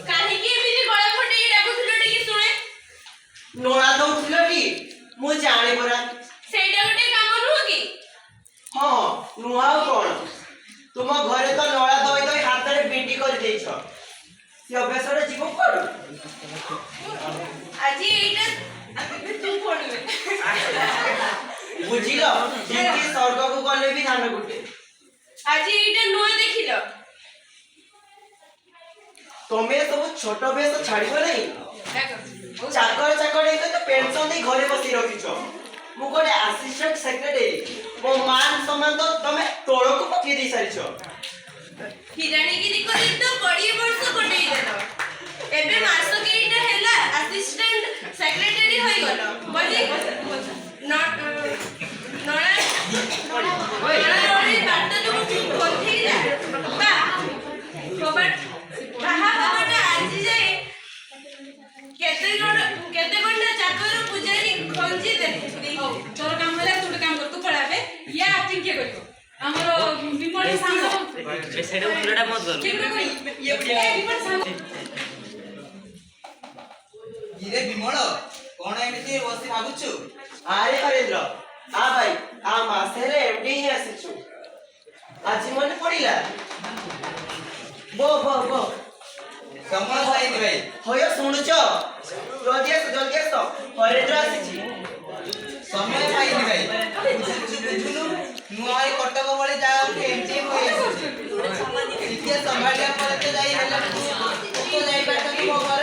କାହିଁକି ଏମିତି ଗଳା ଫଟେଇ ଡାକୁଥିଲ ଟିକେ ଶୁଣେ? ନୋଳା ଦଉଥିଲ କି? ମୁଁ ଜାଣେ ପରା। ସେଇଟା ଗୋଟେ କାମ ନୁହଁ କି? ହଁ ନୁହଁ ଆଉ କଣ? ତୁମ ଘରେ ତ ନୋଳା ଦଇ ଦଇ ହାତରେ ବିଣ୍ଡି କରିଦେଇଛ। ସେ ଅଭ୍ୟାସରେ ଯିବ କୁଆଡୁ? ଆଜି ଏଇଟା ତୁ ପଡିବେ। ବୁଝିଲ? ଯେମିତି ସ୍ୱର୍ଗକୁ ଗଲେ ବି ଧାନ କୁଟେ। ଆଜି ଏଇଟା ନୂଆ ଦେଖିଲ? ତମେ ସବୁ ଛୋଟ ବେଶ ଛାଡ଼ିବ ନାହିଁ। ଚାକର ଚାକର ତ ପେନସନ ଦେଇ ଘରେ ବସି ରଖିଛ। ମୁଁ ଗୋଟେ ଆସିଷ୍ଟାଣ୍ଟ ସେକ୍ରେଟାରୀ। ମୋ ମାନ ସମ୍ମାନ ତ ତମେ ତଳକୁ ପକେଇ ଦେଇ ସାରିଛ। ହିରାଣୀଗିରି କରି ତ 20 ବର୍ଷ କଟେଇ ଦେଲ। ଏବେ ମାସ କେଇଟା ହେଲା ଆସିଷ୍ଟାଣ୍ଟ ସେକ୍ରେଟାରୀ ହୋଇଗଲ ବୋଲି ନଳା ବାର୍ତ୍ତା ତୁମକୁ ପଠେଇଲା। ବାହା ହବାଟା ଆଜି ଯାଏ କେତେ ଘଣ୍ଟା ଚାକର ପୂଜାରୀ ଖଞ୍ଜି ଦେଲେ। ତୋର କାମ ହେଲା ତୁ ଗୋଟେ କାମ କର, ତୁ ପଳା ବେ। ଇଏ ଆକ୍ଟିଂ କିଏ କରିବ? ଆମର ବିମଳ ସାଙ୍ଗ ସେଇଟା ଉଲ୍ଟାଟା ମତ କର। କିଏ କରିବ? ବିମଳ ସାଙ୍ଗ। ଇରେ ବିମଳ, କଣ ଏମିତି ବସି ଭାବୁଛୁ? ଆରେ ହରେନ୍ଦ୍ର, ଆ ଭାଇ ଆ ମାସରେ ଏମଡି ହିଁ ଆସିଛୁ। ଆଜି ମନେ ପଡ଼ିଲା। ବୋ ସମୟ ହଇନି ଭାଇ। ହୟ ଶୁଣୁଛ? ଜଲ୍ଦି ଆସ ହରେନ୍ଦ୍ର ଆସିଛି। ସମୟ ପାଇନି ଭାଇ। ବୁଝୁନୁ ନୂଆ ଏଇ କଟକ ଭଳି ଜାଗାକୁ ଏମିତି ହୋଇ ଆସିଛି। ଟିକେ ସମ୍ଭାଳିବା ପରେ ତ ଯାଇ ହେଲା। ତୁ ତ ଯାଇପାରିଥାନ୍ତୁ ମୋ ଘର